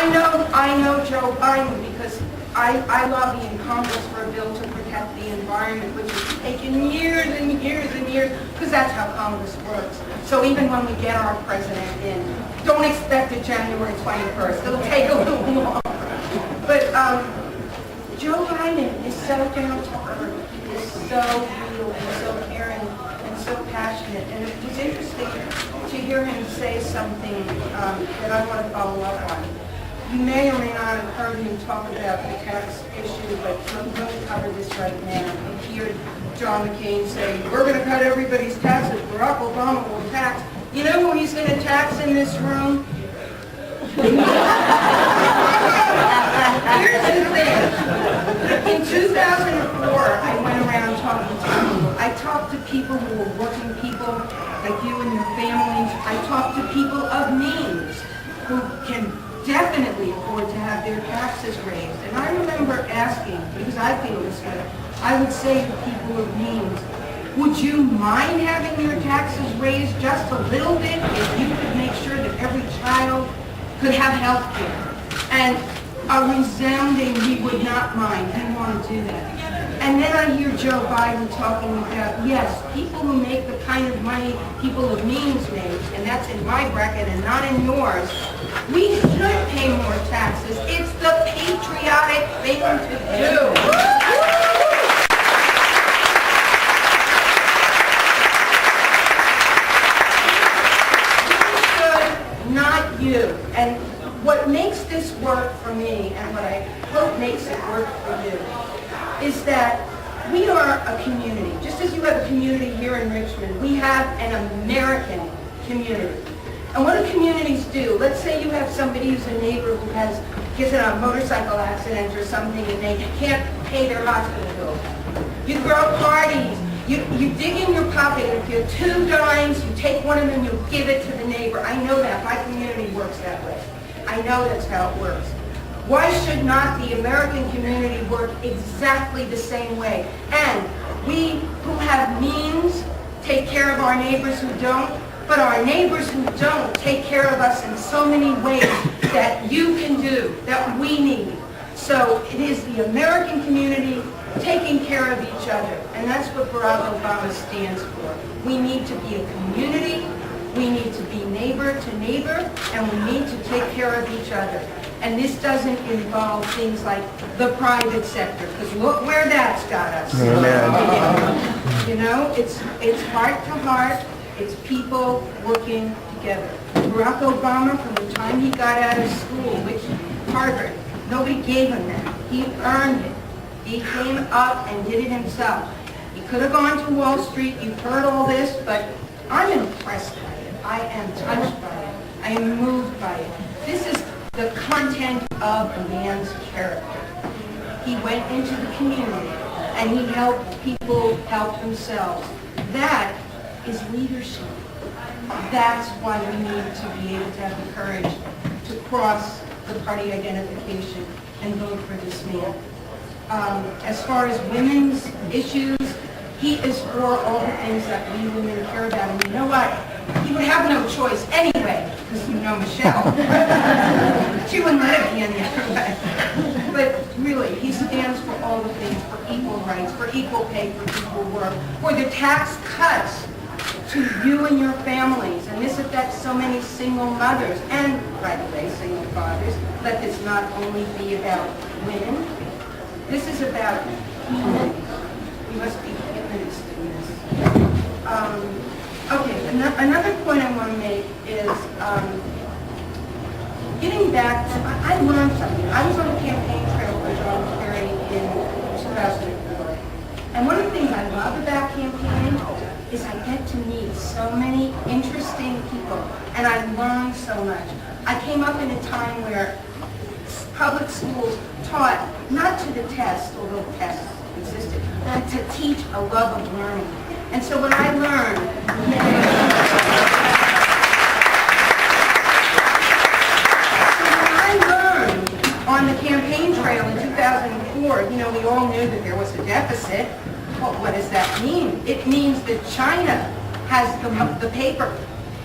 I know Joe Biden because I lobby in Congress for a bill to protect the environment, which has taken years and years and years, because that's how Congress works. So even when we get our president in, don't expect it January 21st. It'll take a little longer. But Joe Biden is so down to earth. He is so real and so caring and so passionate. And it was interesting to hear him say something that I want to follow up on. You may or may not have heard him talk about the tax issue, but I'm going to cover this right now. You hear John McCain say, we're going to cut everybody's taxes. Barack Obama will tax. You know who he's going to tax in this room? Here's the thing. In 2004, I went around talking to people. I talked to people who were working people like you and your families. I talked to people of means who can definitely afford to have their taxes raised. And I remember asking, because I feel this way, I would say to people of means, would you mind having your taxes raised just a little bit if you could make sure that every child could have health care? And a resounding, we would not mind. We want to do that. And then I hear Joe Biden talking about, yes, people who make the kind of money people of means make, and that's in my bracket and not in yours, we should pay more taxes. It's the patriotic thing to do. We should, not you. And what makes this work for me, and what I hope makes it work for you, is that we are a community. Just as you have a community here in Richmond, we have an American community. And what do communities do? Let's say you have somebody who's a neighbor who gets in a motorcycle accident or something and they can't pay their hospital bill. You throw parties. You dig in your pocket, and if you have 2 dimes, you take one of them, you give it to the neighbor. I know that. My community works that way. I know that's how it works. Why should not the American community work exactly the same way? And we who have means take care of our neighbors who don't, but our neighbors who don't take care of us in so many ways that you can do, that we need. So it is the American community taking care of each other. And that's what Barack Obama stands for. We need to be a community, we need to be neighbor to neighbor, and we need to take care of each other. And this doesn't involve things like the private sector, because look where that's got us. Amen. You know, it's heart to heart, it's people working together. Barack Obama, from the time he got out of school, which Harvard, nobody gave him that. He earned it. He came up and did it himself. He could have gone to Wall Street. You've heard all this, but I'm impressed by it. I am touched by it. I am moved by it. This is the content of a man's character. He went into the community and he helped people help themselves. That is leadership. That's why we need to be able to have the courage to cross the party identification and vote for this man. As far as women's issues, he is for all the things that we women care about. And you know what? He would have no choice anyway, because you know Michelle. She wouldn't let it be any other way. But really, he stands for all the things, for equal rights, for equal pay, for equal work, for the tax cuts to you and your families. And this affects so many single mothers and, by the way, single fathers. Let this not only be about women. This is about humanity. We must be humanist in this. Okay, another point I want to make is getting back to, I learned something. I was on a campaign trail for John Kerry in 2004. And one of the things I love about campaigning is I get to meet so many interesting people, and I learn so much. I came up in a time where public schools taught not to the test, although tests existed, but to teach a love of learning. And so when I learned, on the campaign trail in 2004, you know, we all knew that there was a deficit. Well, what does that mean? It means that China has the paper.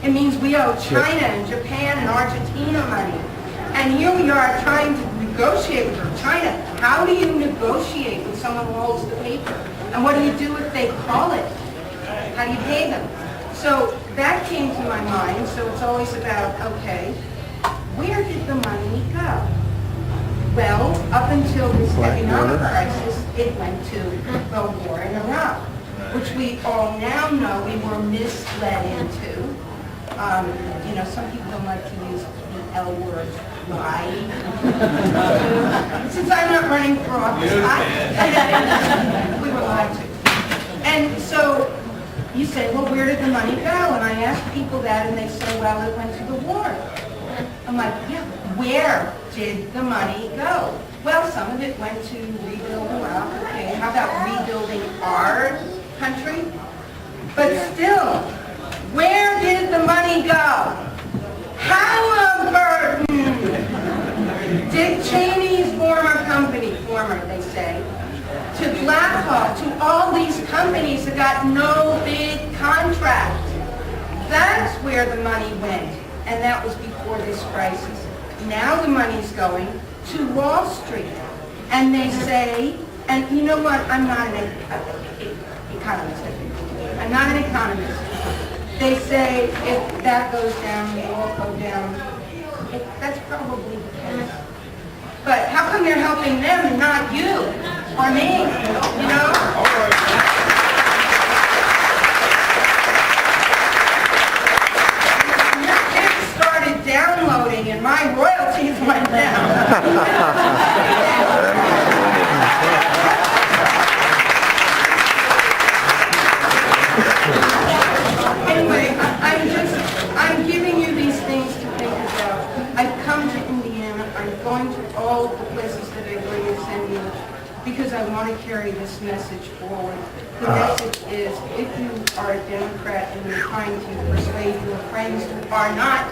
It means we owe China and Japan and Argentina money. And here we are trying to negotiate with her. China, how do you negotiate with someone who holds the paper? And what do you do if they call it? How do you pay them? So that came to my mind. So it's always about, okay, where did the money go? Well, up until this economic crisis, it went to the war in Iraq, which we all now know we were misled into. Some people don't like to use the L word, lie. Since I'm not running for office, we were lied to. And so you say, well, where did the money go? And I ask people that, and they say, well, it went to the war. I'm like, yeah, where did the money go? Well, some of it went to rebuild Iraq. Okay, how about rebuilding our country? But still, where did the money go? Halliburton, Dick Cheney's former company, they say, to Blackhawk, to all these companies that got no big contract. That's where the money went, and that was before this crisis. Now the money's going to Wall Street, and they say, and you know what, I'm not an economist. I'm not an economist. They say if that goes down, we all go down. That's probably the case. But how come they're helping them and not you or me? You know? Netflix started downloading and my royalties went down. Anyway, I'm giving you these things to think about. I've come to Indiana. I'm going to all the places that I going to send you because I want to carry this message forward. The message is, if you are a Democrat and you're trying to persuade your friends who are not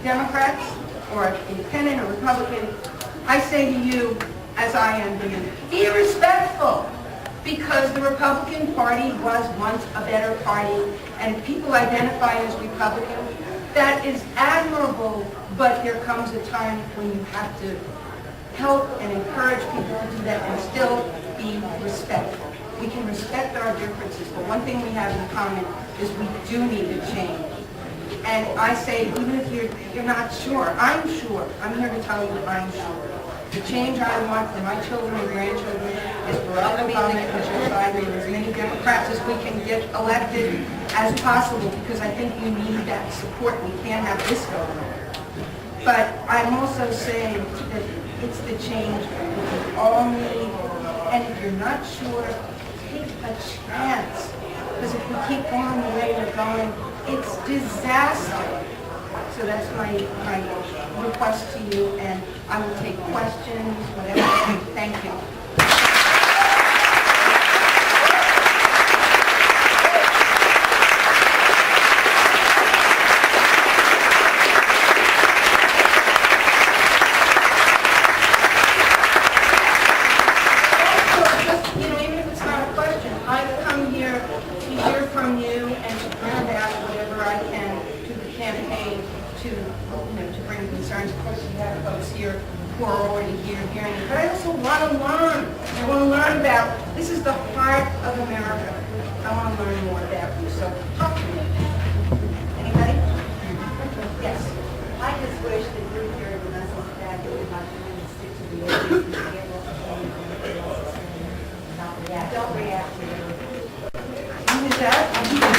Democrats or independent or Republican, I say to you, as I am to you, be respectful. Because the Republican Party was once a better party, and people identify as Republican. That is admirable, but there comes a time when you have to help and encourage people to do that and still be respectful. We can respect our differences, but one thing we have in common is we do need to change. And I say, even if you're not sure, I'm sure. I'm here to tell you I'm sure. The change I want for my children and grandchildren is Barack Obama and Joe Biden and as many Democrats as we can get elected as possible, because I think we need that support. We can't have this going on. But I'm also saying that it's the change that we all need. And if you're not sure, take a chance. Because if we keep going the way we're going, it's disaster. So that's my request to you, and I will take questions, whatever. Thank you. Also, just, even if it's not a question, I've come here to hear from you and to bring back whatever I can to the campaign to bring concerns. Of course, we have folks here who are already here hearing it. But I also want to learn. I want to learn about, this is the heart of America. I want to learn more about you. So talk to me. Anybody? Yes. I just wish that you carried the message back that we're not going to stick to the issues and get what we don't react to it. Who is that?